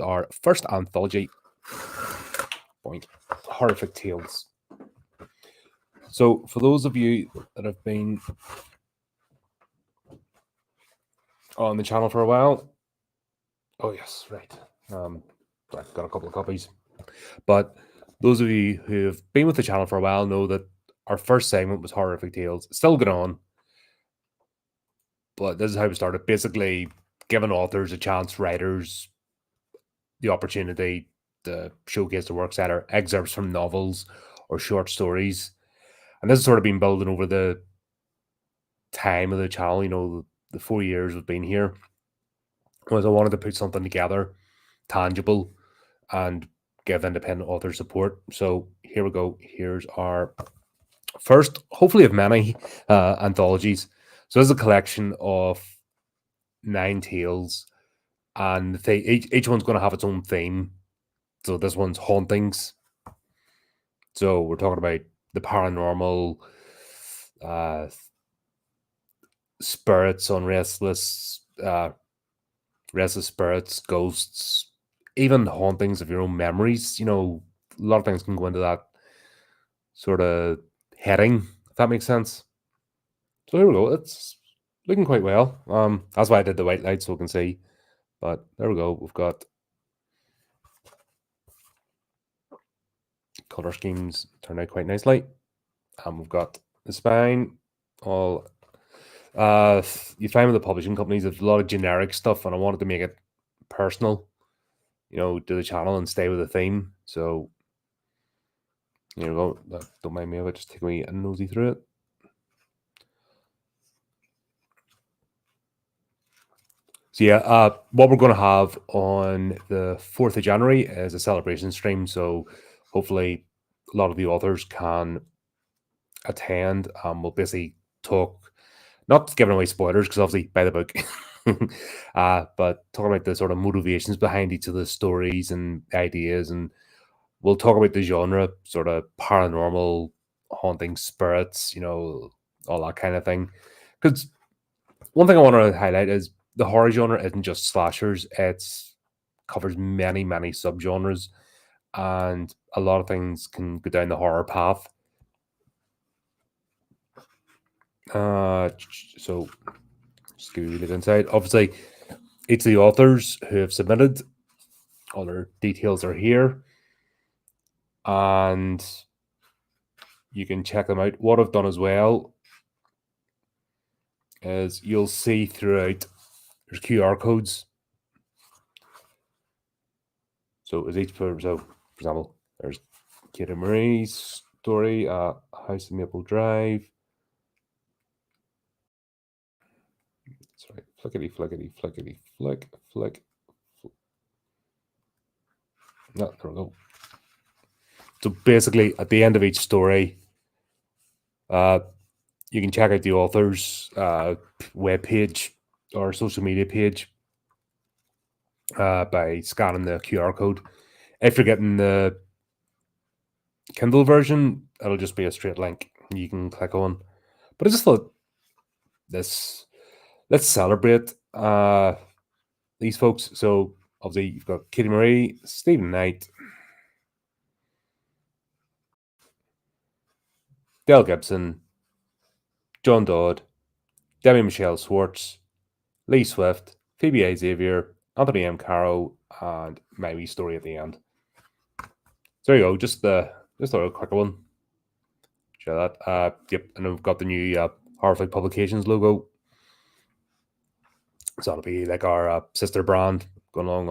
our first anthology, Horrific Tales. So, for those of you that have been on the channel for a while, oh yes, right. I've got a couple of copies, but those of you who have been with the channel for a while know that our first segment was Horrific Tales. It's still going on, but this is how we started. Basically, giving authors a chance, writers, the opportunity to showcase their works, either excerpts from novels or short stories. And this has sort of been building over the time of the channel, you know, the 4 years we've been here, was I wanted to put something together, tangible, and give independent authors support. So here we go. Here's our first, hopefully of many, anthologies. So this is a collection of 9 tales, and each one's going to have its own theme. So this one's Hauntings. So we're talking about the paranormal, spirits on restless spirits, ghosts, even hauntings of your own memories. You know, a lot of things can go into that sort of heading, if that makes sense. So here we go. It's looking quite well. That's why I did the white light so we can see. But there we go. We've got color schemes turned out quite nicely. We've got the spine all. You find with the publishing companies, there's a lot of generic stuff, and I wanted to make it personal, you know, to the channel and stay with the theme. So here we go. Don't mind me if I just take a nosy through it. So yeah, what we're going to have on the 4th of January is a celebration stream. So hopefully a lot of the authors can attend. We'll basically talk, not giving away spoilers because obviously buy the book, but talking about the sort of motivations behind each of the stories and ideas. And we'll talk about the genre, sort of paranormal, haunting, spirits, you know, all that kind of thing. Because one thing I want to highlight is the horror genre isn't just slashers. It's covers many, many subgenres, and a lot of things can go down the horror path. So just give you a bit of insight. Obviously, it's the authors who have submitted. All their details are here, and you can check them out. What I've done as well is you'll see throughout there's QR codes. So as each for example, there's Katie Marie's story, House in Maple Drive. Sorry, flickety flickety flickety flick. No, there we go. So basically, at the end of each story, you can check out the author's webpage or social media page by scanning the QR code. If you're getting the Kindle version, it'll just be a straight link you can click on. But I just thought let's celebrate these folks. So obviously you've got Katie Marie, Stephen Knight, Del Gibson, John Dodd, Debbie Michelle Swartz, Lee Swift, Phoebe A. Xavier, Anthony M. Caro, and my wee story at the end. So there you go, just a quick one. Share that. Yep, and we've got the new HORRORific Publications logo. So that'll be like our sister brand going along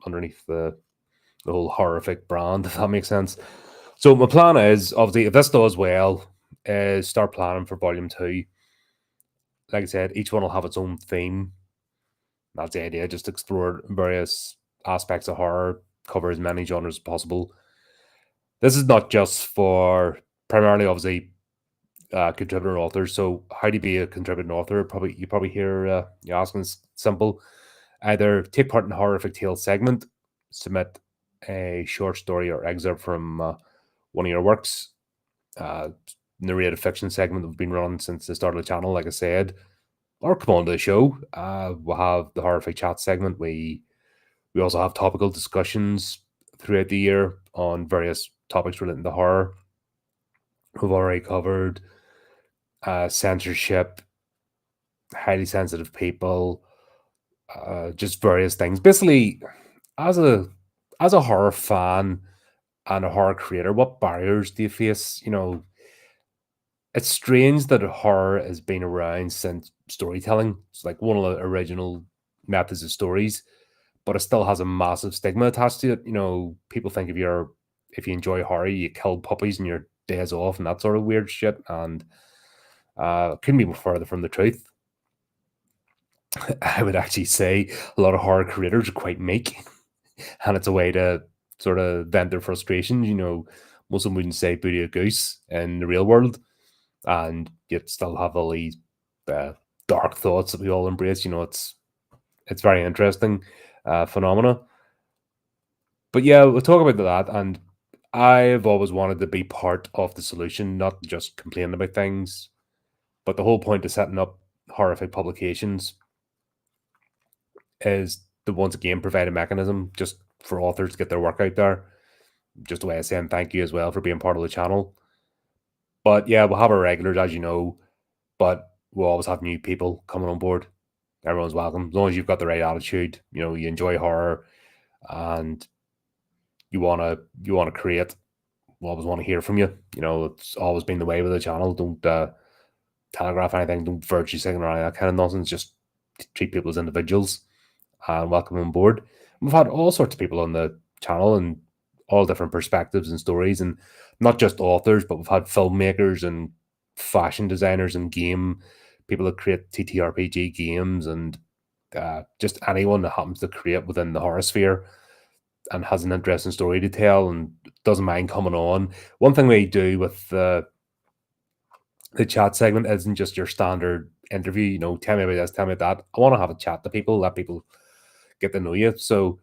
underneath the whole HORRORific brand, if that makes sense. So my plan is, obviously, if this does well, is start planning for volume 2. Like I said, each one will have its own theme. That's the idea, just explore various aspects of horror, cover as many genres as possible. This is not just for primarily, obviously, contributor authors. So how do you be a contributing author? You probably hear you asking, it's simple. Either take part in the HORRORific Tales segment, submit a short story or excerpt from one of your works. Narrative fiction segment that we've been running since the start of the channel, like I said, or come on to the show. We'll have the HORRORific chat segment. We We also have topical discussions throughout the year on various topics relating to horror. We've already covered censorship, highly sensitive people, just various things. Basically, as a horror fan and a horror creator, what barriers do you face? It's strange that horror has been around since storytelling. It's like one of the original methods of stories, but it still has a massive stigma attached to it. People think if you enjoy horror, you kill puppies and your days off and that sort of weird shit. And couldn't be more further from the truth. I would actually say a lot of horror creators are quite meek, and it's a way to sort of vent their frustrations. Most of them wouldn't say booty a goose in the real world, and yet still have all these uh, dark thoughts that we all embrace. It's very interesting phenomena. But yeah, we'll talk about that. And I've always wanted to be part of the solution, not just complain about things. But the whole point of setting up horrific publications is to once again provide a mechanism just for authors to get their work out there. Just a way of saying thank you as well for being part of the channel. But yeah, we'll have our regulars, as you know, but we'll always have new people coming on board. Everyone's welcome. As long as you've got the right attitude, you enjoy horror and you wanna create, we always want to hear from you. It's always been the way with the channel. Don't telegraph anything, don't virtue signal or any of that kind of nonsense. Just treat people as individuals and welcome on board. We've had all sorts of people on the channel and all different perspectives and stories, and not just authors, but we've had filmmakers and fashion designers and game people that create TTRPG games, and just anyone that happens to create within the horror sphere and has an interesting story to tell and doesn't mind coming on. One thing we do with the chat segment isn't just your standard interview, tell me about this, tell me about that. I want to have a chat to people, let people get to know you. So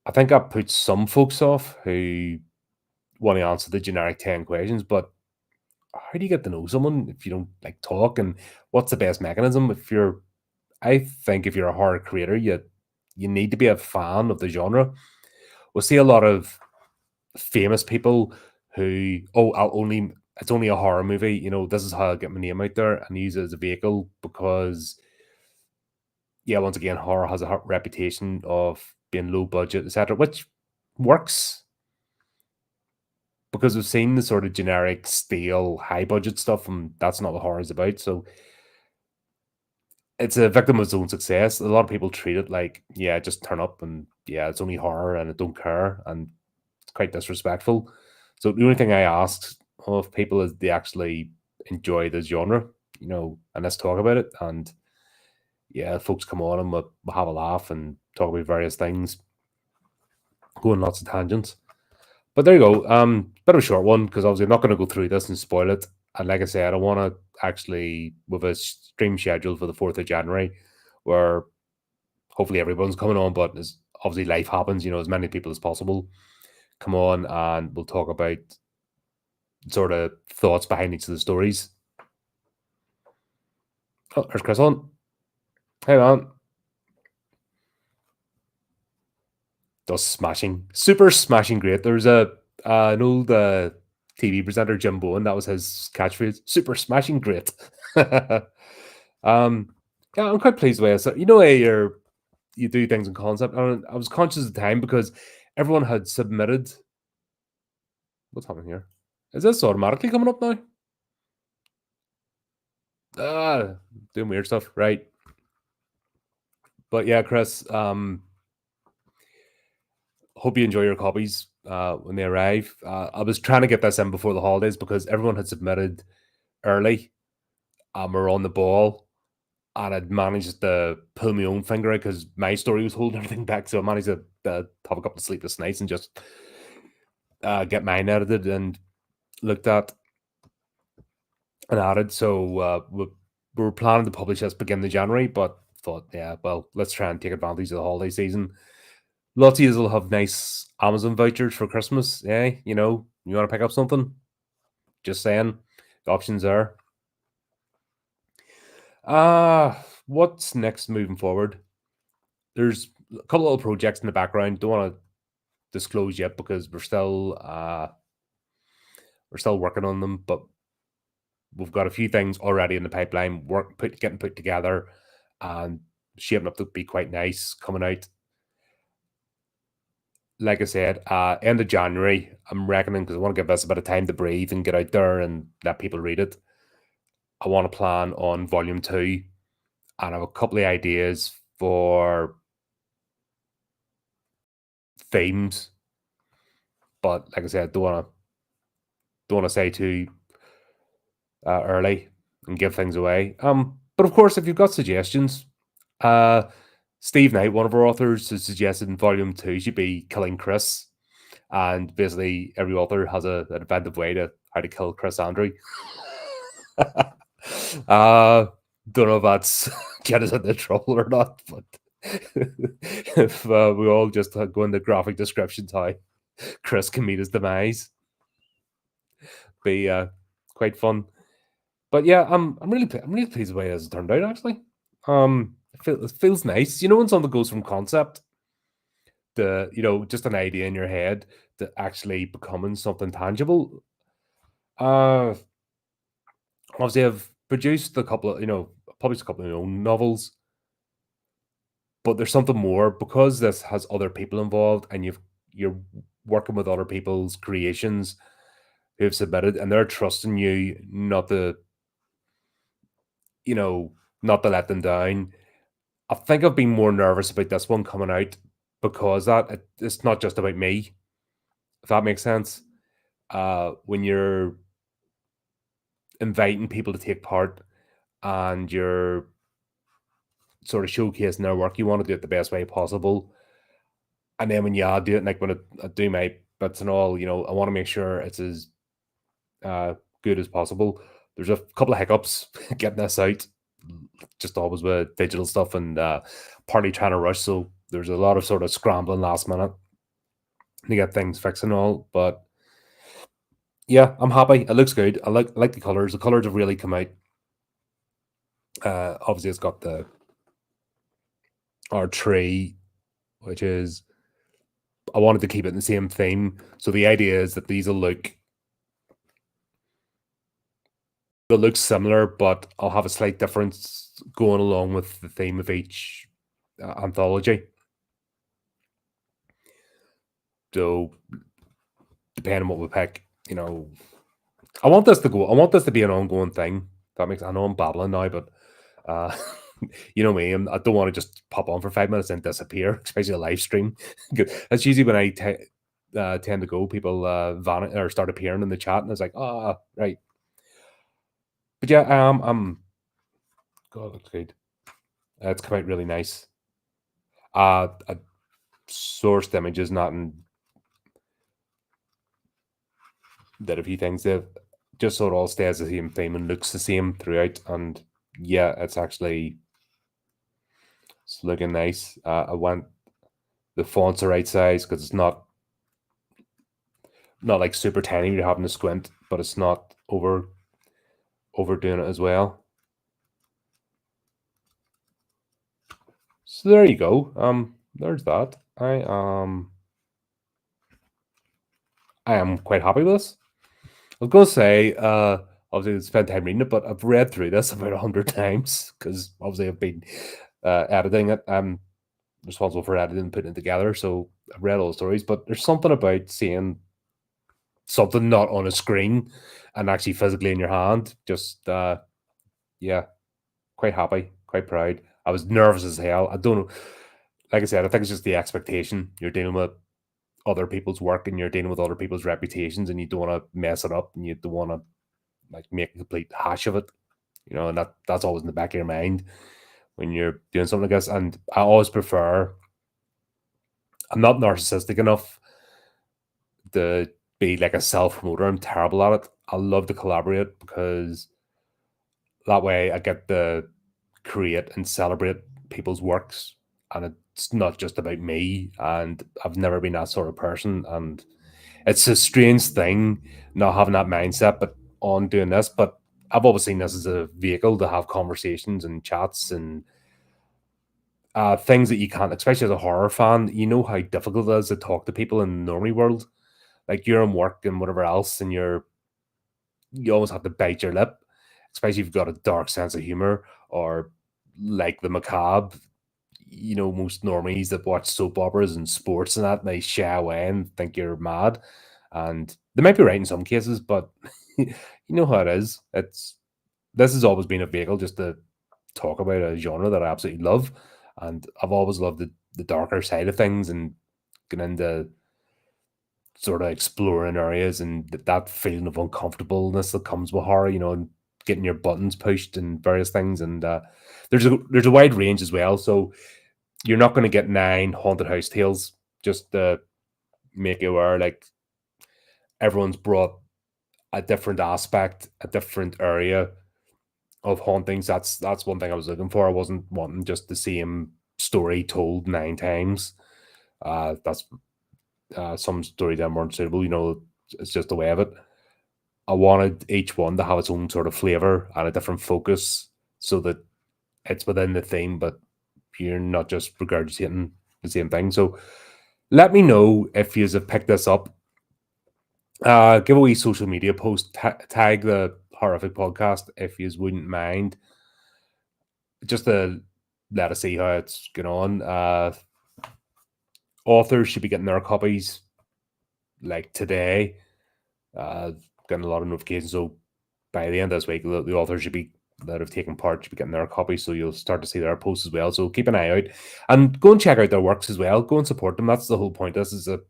I think that puts some folks off who want to answer the generic 10 questions, but how do you get to know someone if you don't like talk? And what's the best mechanism? I think if you're a horror creator, you need to be a fan of the genre. We'll see a lot of famous people who, it's only a horror movie. This is how I get my name out there and use it as a vehicle because, yeah, once again, horror has a reputation of being low budget, etc., which works because we've seen the sort of generic, stale, high budget stuff, and that's not what horror is about. So it's a victim of its own success. A lot of people treat it like, yeah, just turn up and yeah, it's only horror and I don't care. And it's quite disrespectful. So the only thing I ask of people is they actually enjoy the genre, and let's talk about it. And yeah, folks come on and we'll have a laugh and talk about various things, go on lots of tangents. But there you go. Bit of a short one because obviously I'm not going to go through this and spoil it. And like I said, I want to actually with a stream schedule for the 4th of January, where hopefully everyone's coming on, but as obviously life happens, as many people as possible come on and we'll talk about sort of thoughts behind each of the stories. Oh, there's Chris on. Hey man. Does smashing, super smashing great. There's an old TV presenter, Jim Bowen, that was his catchphrase, super smashing great. Yeah, I'm quite pleased with it. So, you do things in concept. I was conscious of the time because everyone had submitted. What's happening here? Is this automatically coming up now? Doing weird stuff, right? But yeah, Chris, hope you enjoy your copies when they arrive. I was trying to get this in before the holidays because everyone had submitted early. We're on the ball, and I'd managed to pull my own finger out because my story was holding everything back. So I managed to have a couple of sleepless nights and just get mine edited and looked at and added. So we were planning to publish this beginning of January, but thought, yeah, well, let's try and take advantage of the holiday season. Lots of you will have nice Amazon vouchers for Christmas. Yeah, you want to pick up something? Just saying, the options are. What's next moving forward? There's a couple of little projects in the background. Don't want to disclose yet because we're still working on them, but we've got a few things already in the pipeline, getting put together, and shaping up to be quite nice coming out. Like I said, end of January, I'm reckoning, because I want to give this a bit of time to breathe and get out there and let people read it. I want to plan on volume 2, and I have a couple of ideas for themes. But like I said, don't want to say too early and give things away. But of course, if you've got suggestions, Steve Knight, one of our authors, has suggested in volume 2 should be killing Chris, and basically every author has an inventive way to how to kill Chris Andrew. Don't know if that's get us into trouble or not, but if we all just go into graphic descriptions how Chris can meet his demise, be quite fun. But yeah, I'm really pleased with the way this has turned out. Actually, it feels nice. You know, when something goes from concept to just an idea in your head to actually becoming something tangible. Obviously, I've produced a couple of published a couple of my own novels, but there's something more because this has other people involved, and you're working with other people's creations who've submitted, and they're trusting you not to not to let them down. I think I've been more nervous about this one coming out because it's not just about me, if that makes sense. When you're inviting people to take part and you're sort of showcasing their work, you want to do it the best way possible. And then when you do it, like when I do my bits and all, I want to make sure it's as good as possible. There's a couple of hiccups getting this out, just always with digital stuff and partly trying to rush. So there's a lot of sort of scrambling last minute to get things fixed and all. But yeah, I'm happy. It looks good. I like the colors. The colors have really come out. Obviously, it's got our tree, which is I wanted to keep it in the same theme. So the idea is that these will look similar, but I'll have a slight difference going along with the theme of each anthology. So depending on what we pick, I want this to be an ongoing thing. That makes, I know I'm babbling now, but you know me, I don't want to just pop on for 5 minutes and disappear, especially a live stream. That's usually when I tend to go. People vanish or start appearing in the chat, and it's like, right. But yeah, God, looks good. It's come out really nice. I sourced images, not in that a few things that just so it all stays the same theme and looks the same throughout. And yeah, it's looking nice. The fonts are right size because it's not like super tiny. You're having to squint, but it's not overdoing it as well. So there you go. There's that. I am quite happy with this. I was going to say, obviously, I spent time reading it, but I've read through this about 100 times because obviously I've been editing it. I'm responsible for editing and putting it together, so I've read all the stories. But there's something about seeing something not on a screen and actually physically in your hand. Just, yeah, quite happy, quite proud. I was nervous as hell. I don't know. Like I said, I think it's just the expectation. You're dealing with other people's work and you're dealing with other people's reputations, and you don't want to mess it up and you don't want to like make a complete hash of it, and that's always in the back of your mind when you're doing something like this. And I always prefer, I'm not narcissistic enough to be like a self-promoter. I'm terrible at it. I love to collaborate because that way I get to create and celebrate people's works, and it's not just about me. And I've never been that sort of person, and it's a strange thing not having that mindset, but on doing this. But I've always seen this as a vehicle to have conversations and chats and things that you can't, especially as a horror fan, you know how difficult it is to talk to people in the normie world. Like you're in work and whatever else, and you almost have to bite your lip, especially if you've got a dark sense of humor or like the macabre. You know, most normies that watch soap operas and sports and that, they shy away and think you're mad. And they might be right in some cases, but you know how it is. This has always been a vehicle just to talk about a genre that I absolutely love. And I've always loved the darker side of things and getting into sort of exploring areas and that feeling of uncomfortableness that comes with horror, and getting your buttons pushed and various things. And there's a wide range as well. So you're not going to get 9 haunted house tales. Just to make you aware, like everyone's brought a different aspect, a different area of hauntings. That's one thing I was looking for. I wasn't wanting just the same story told 9 times. That's some stories that weren't suitable. It's just the way of it. I wanted each one to have its own sort of flavor and a different focus, so that it's within the theme, but you're not just regurgitating the same thing. So let me know if you have picked this up. Give a wee social media post, tag the Horrific podcast if you wouldn't mind, just to let us see how it's going on. Authors should be getting their copies like today. Getting a lot of notifications, so by the end of this week, the authors that have taken part should be getting their copies, so you'll start to see their posts as well. So keep an eye out and go and check out their works as well. Go and support them. That's the whole point. This is a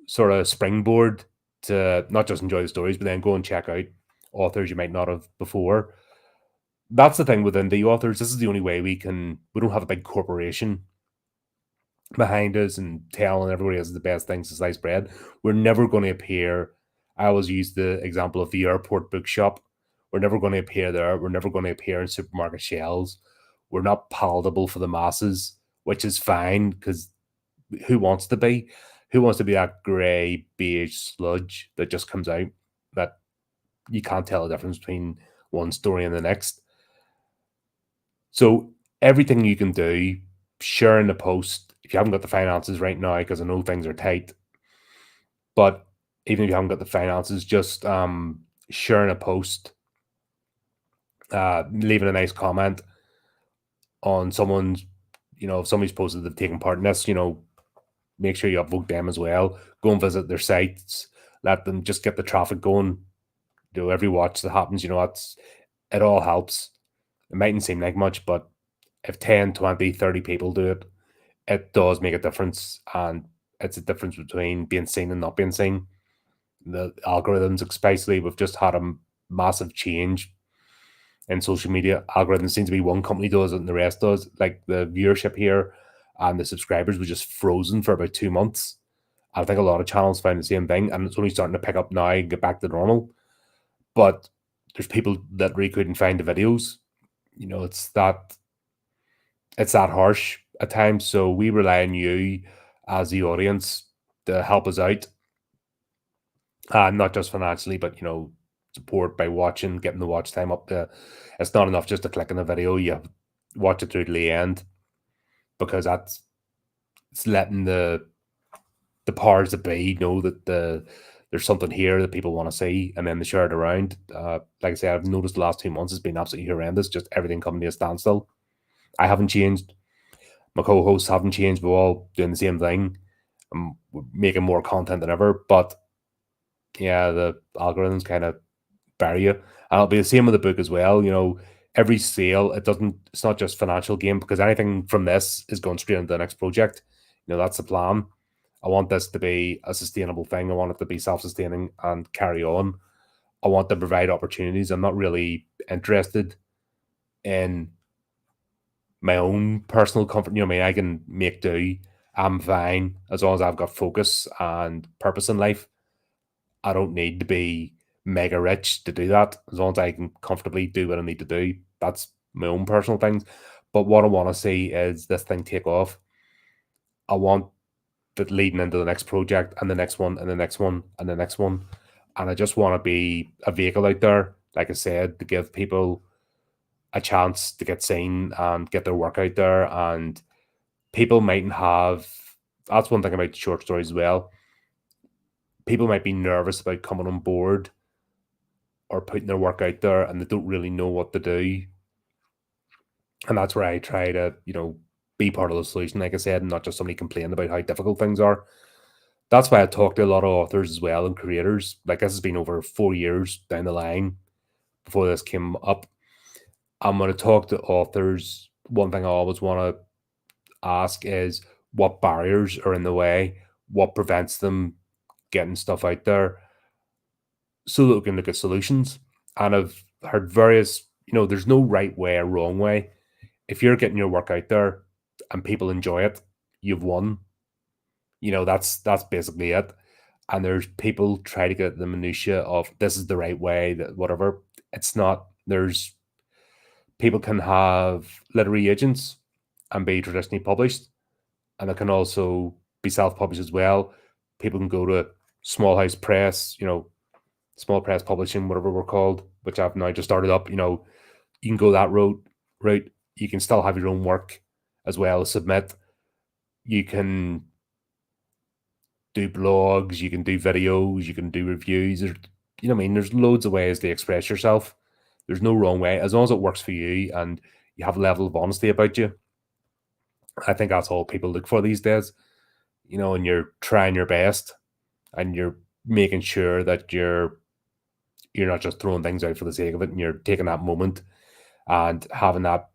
sort of springboard to not just enjoy the stories, but then go and check out authors you might not have before. That's the thing with indie authors. This is the only way we don't have a big corporation behind us and telling everybody else is the best thing since sliced bread. We're never going to appear. I always use the example of the airport bookshop. We're never going to appear there. We're never going to appear in supermarket shelves. We're not palatable for the masses, which is fine, because who wants to be? Who wants to be that grey beige sludge that just comes out that you can't tell the difference between one story and the next? So everything you can do, sharing the post, if you haven't got the finances right now, because I know things are tight, but even if you haven't got the finances, just sharing a post, leaving a nice comment on someone's, if somebody's posted they've taken part in this, make sure you upvote them as well. Go and visit their sites, let them just get the traffic going. Every watch that happens, it all helps. It mightn't seem like much, but if 10, 20, 30 people do it, it does make a difference. And it's a difference between being seen and not being seen. The algorithms, especially, we've just had a massive change in social media. Algorithms seem to be one company does it and the rest does. Like the viewership here and the subscribers was just frozen for about 2 months. I think a lot of channels found the same thing, and it's only starting to pick up now and get back to normal. But there's people that really couldn't find the videos. It's that harsh at times. So we rely on you as the audience to help us out, not just financially, but support by watching, getting the watch time up. It's not enough just to click on the video. You have to watch it through to the end, because it's letting the powers that be know that there's something here that people want to see, and then they share it around. Like I said, I've noticed the last 2 months has been absolutely horrendous. Just everything coming to a standstill. I haven't changed. My co-hosts haven't changed. We're all doing the same thing. We're making more content than ever. But yeah, the algorithms kind of bury you. And it'll be the same with the book as well. Every sale, it's not just financial gain, because anything from this is going straight into the next project. That's the plan. I want this to be a sustainable thing. I want it to be self-sustaining and carry on. I want to provide opportunities. I'm not really interested in my own personal comfort. I can make do. I'm fine as long as I've got focus and purpose in life. I don't need to be mega rich to do that. As long as I can comfortably do what I need to do, that's my own personal things. But what I want to see is this thing take off. I want that leading into the next project and the next one and the next one and the next one. And I just want to be a vehicle out there, like I said, to give people a chance to get seen and get their work out there. And people mightn't have, that's one thing about short stories as well. People might be nervous about coming on board or putting their work out there and they don't really know what to do. And that's where I try to, be part of the solution, like I said, and not just somebody complaining about how difficult things are. That's why I talk to a lot of authors as well and creators. Like, this has been over 4 years down the line before this came up. I'm going to talk to authors. One thing I always want to ask is what barriers are in the way, what prevents them getting stuff out there, so that we can look at solutions. And I've heard various, there's no right way or wrong way. If you're getting your work out there and people enjoy it, you've won. That's basically it. And there's people try to get the minutiae of this is the right way, that whatever. It's not. There's people can have literary agents and be traditionally published, and it can also be self-published as well. People can go to small house press, small press publishing, whatever we're called, which I've now just started up. You can go that route. You can still have your own work as well as submit. You can do blogs, you can do videos, you can do reviews. There's loads of ways to express yourself. There's no wrong way, as long as it works for you and you have a level of honesty about you. I think that's all people look for these days, and you're trying your best and you're making sure that you're not just throwing things out for the sake of it, and you're taking that moment and having that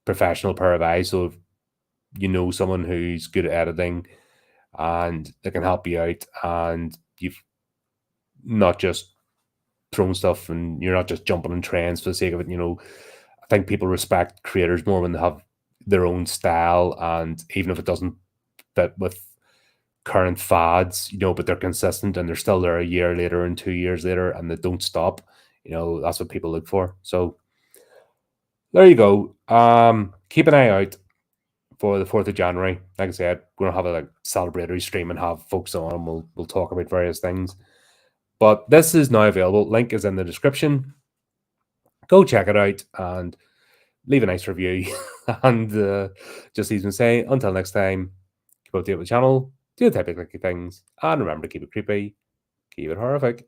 professional pair of eyes. So if someone who's good at editing and they can help you out, and you've not just thrown stuff and you're not just jumping in trends for the sake of it. I think people respect creators more when they have their own style, and even if it doesn't fit with current fads, but they're consistent and they're still there a year later and 2 years later and they don't stop. That's what people look for. So there you go. Keep an eye out for the 4th of January. Like I said, we're gonna have a celebratory stream and have folks on, and we'll talk about various things. But this is now available. Link is in the description. Go check it out and leave a nice review. And just even say, until next time, keep up to date with the channel, do the type of clicky things, and remember to keep it creepy, keep it horrific.